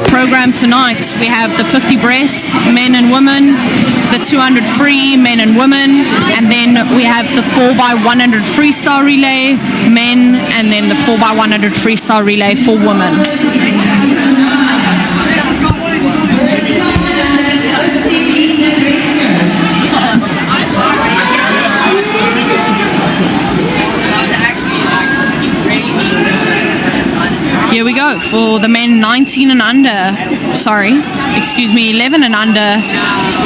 Program tonight, we have the 50 breast, men and women, the 200 free, men and women, and then we have the 4x100 freestyle relay, men, and then the 4x100 freestyle relay for women. Here we go for the men 19 and under, 11 and under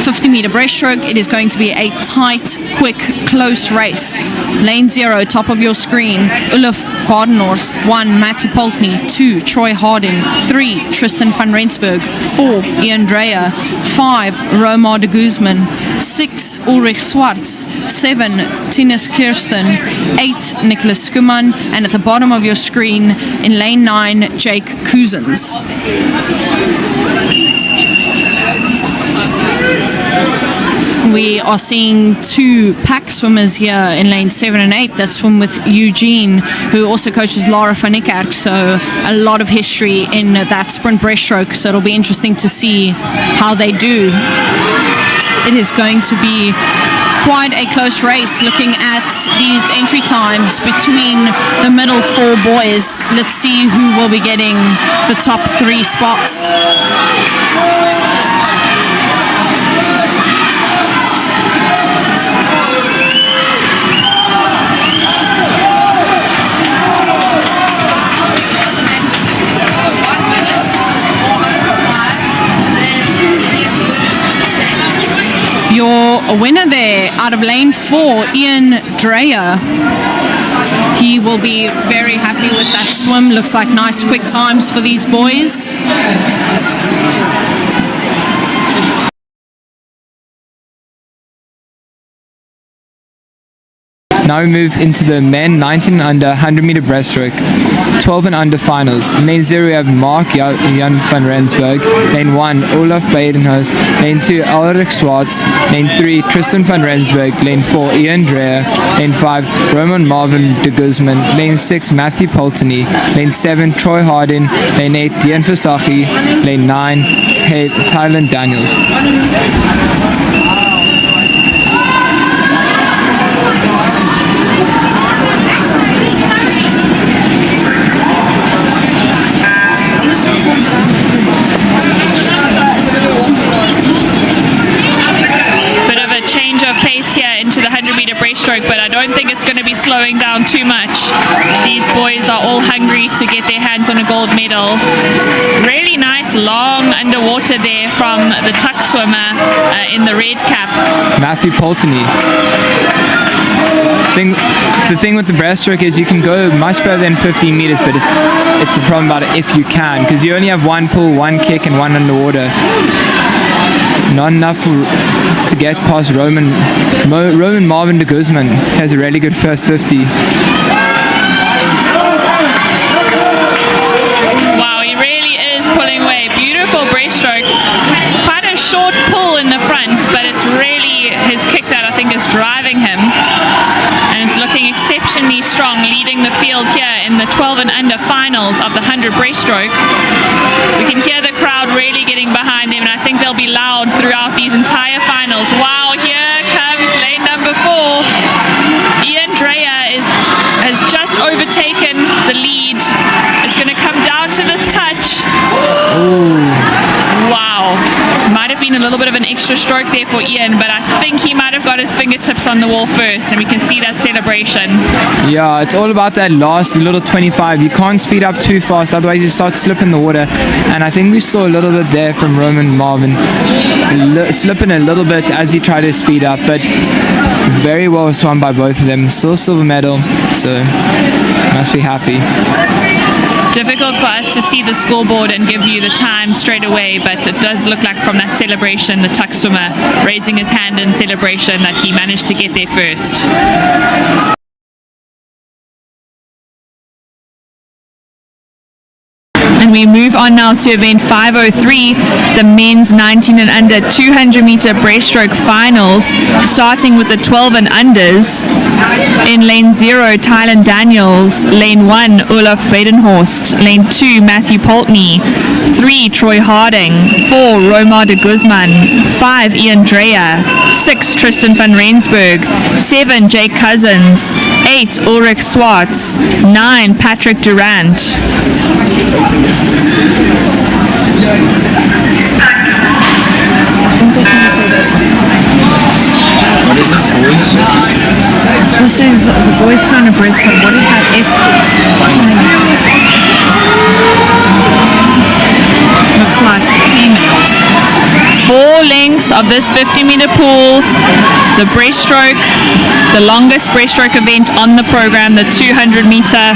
50 meter breaststroke. It is going to be a tight, quick, close race. Lane 0, top of your screen, Ulf Badenhorst. 1, Matthew Poltney. 2, Troy Harding. 3, Tristan van Rensburg. 4, Ian Dreyer. 5, Romar de Guzman. 6, Ulrich Swartz. 7, Tinus Kirsten. 8, Nicholas Guzman. And at the bottom of your screen, in lane 9, Jake Cousins. We are seeing 2 pack swimmers here in lane 7 and 8 that swim with Eugene, who also coaches Lara van Niekerk, so a lot of history in that sprint breaststroke, so it'll be interesting to see how they do. It is going to be quite a close race looking at these entry times between the middle 4 boys. Let's see who will be getting the top 3 spots. Your winner there out of lane 4, Ian Dreyer. He will be very happy with that swim. Looks like nice quick times for these boys. Now we move into the men 19 and under 100 meter breaststroke, 12 and under finals. In lane 0 we have Mark Jan van Rensburg, lane 1 Olaf Badenhorst, lane 2 Ulrich Swartz, lane 3 Tristan van Rensburg, lane 4 Ian Dreyer, lane 5 Roman Marvin de Guzman, lane 6 Matthew Poltney, lane 7 Troy Harding, lane 8 Dean Versace, lane 9 Tylen Daniels. But I don't think it's going to be slowing down too much. These boys are all hungry to get their hands on a gold medal. Really nice long underwater there from the tuck swimmer in the red cap. Matthew Poltney. The thing with the breaststroke is you can go much further than 15 meters, but it's the problem about it if you can, because you only have 1 pull, 1 kick, and 1 underwater. Not enough to get past Roman Marvin de Guzman. Has a really good first 50. Wow, he really is pulling away. Beautiful breaststroke. Quite a short pull in the front, but it's really his kick that I think is driving him. And it's looking exceptionally strong, leading the field here in the 12 and under finals of the 100 breaststroke. We can hear the crowd really getting behind him, and I think they'll be loud throughout these entire finals. Wow, here comes lane number 4. Ian Dreyer has just overtaken the lead. It's going to come down to this touch. Ooh. Wow. Might have been a little bit of an extra stroke there for Ian, but I think he might have got his fingertips on the wall first, and we can see that celebration. Yeah, it's all about that last little 25. You can't speed up too fast, otherwise you start slipping the water. And I think we saw a little bit there from Roman Marvin, slipping a little bit as he tried to speed up, but very well swum by both of them. Still silver medal, so must be happy. Difficult for us to see the scoreboard and give you the time straight away, but it does look like from that celebration, the tuck swimmer raising his hand in celebration, that he managed to get there first. And we move on now to event 503, the men's 19 and under 200 meter breaststroke finals, starting with the 12 and unders. In lane 0, Tylen Daniels. Lane 1, Olaf Badenhorst. Lane 2, Matthew Poltney. 3, Troy Harding. 4, Romar de Guzman. 5, Ian Dreyer. 6, Tristan van Rensburg. 7, Jake Cousins. 8, Ulrich Swartz. 9, Patrick Durant. What is it, boys? This is the boys trying to breastplate. What is that F? Looks like female. 4 lengths of this 50-meter pool, the breaststroke, the longest breaststroke event on the program, the 200-meter.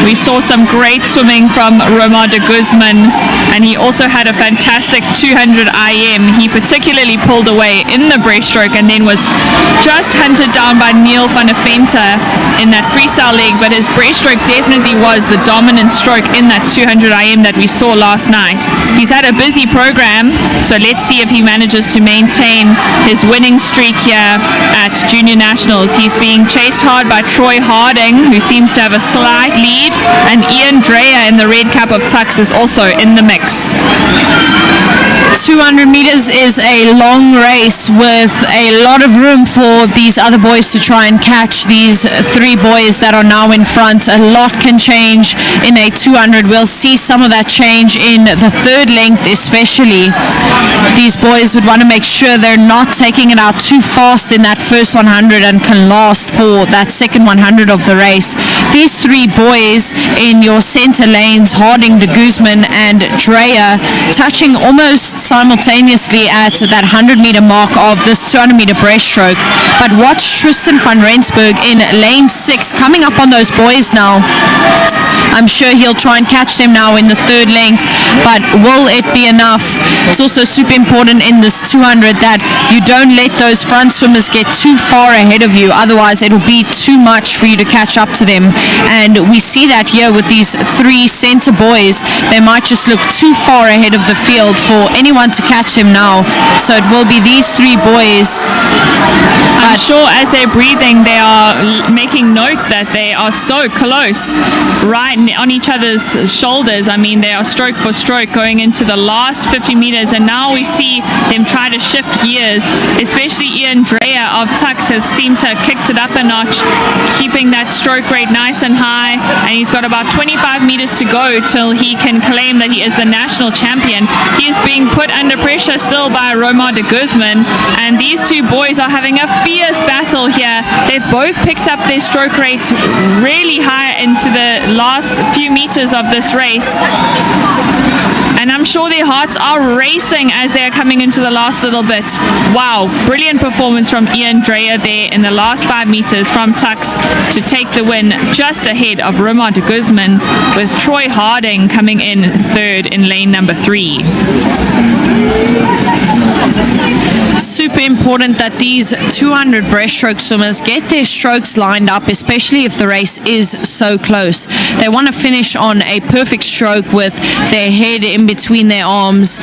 We saw some great swimming from Romar de Guzman, and he also had a fantastic 200 IM. He particularly pulled away in the breaststroke and then was just hunted down by Neil van der Vente in that freestyle leg, but his breaststroke definitely was the dominant stroke in that 200 IM that we saw last night. He's had a busy program, so let's see if he manages to maintain his winning streak here at Junior Nationals. He's being chased hard by Troy Harding, who seems to have a slight lead, and Ian Dreyer in the red cap of Tux is also in the mix. 200 meters is a long race with a lot of room for these other boys to try and catch these 3 boys that are now in front. A lot can change in a 200. We'll see some of that change in the third length especially. These boys would want to make sure they're not taking it out too fast in that first 100 and can last for that second 100 of the race. These 3 boys in your center lanes, Harding, de Guzman and Dreyer, touching almost simultaneously at that 100-meter mark of this 200-meter breaststroke. But watch Tristan van Rensburg in lane 6 coming up on those boys now. I'm sure he'll try and catch them now in the third length, but will it be enough? It's also super important in this 200 that you don't let those front swimmers get too far ahead of you, otherwise it'll be too much for you to catch up to them. And we see that here with these 3 center boys. They might just look too far ahead of the field for anyone to catch them now, so it will be these 3 boys. I'm sure as they're breathing they are making note that they are so close, right on each other's shoulders. I mean, they are stroke for stroke going into the last 50 meters, and now we see them try to shift gears, especially Ian Dreyer of Tux has seemed to have kicked it up a notch, keeping that stroke rate nice and high, and he's got about 25 meters to go till he can claim that he is the national champion. He is being put under pressure still by Romar de Guzman, and these 2 boys are having a fierce battle here. They've both picked up their stroke rates really high into the last few meters of this race, and I'm sure their hearts are racing as they are coming into the last little bit. Wow, brilliant performance from Ian Dreyer there in the last 5 meters from Tux to take the win, just ahead of Romar de Guzman, with Troy Harding coming in third in lane number 3. Super important that these 200 breaststroke swimmers get their strokes lined up, especially if the race is so close. They want to finish on a perfect stroke with their head in between their arms.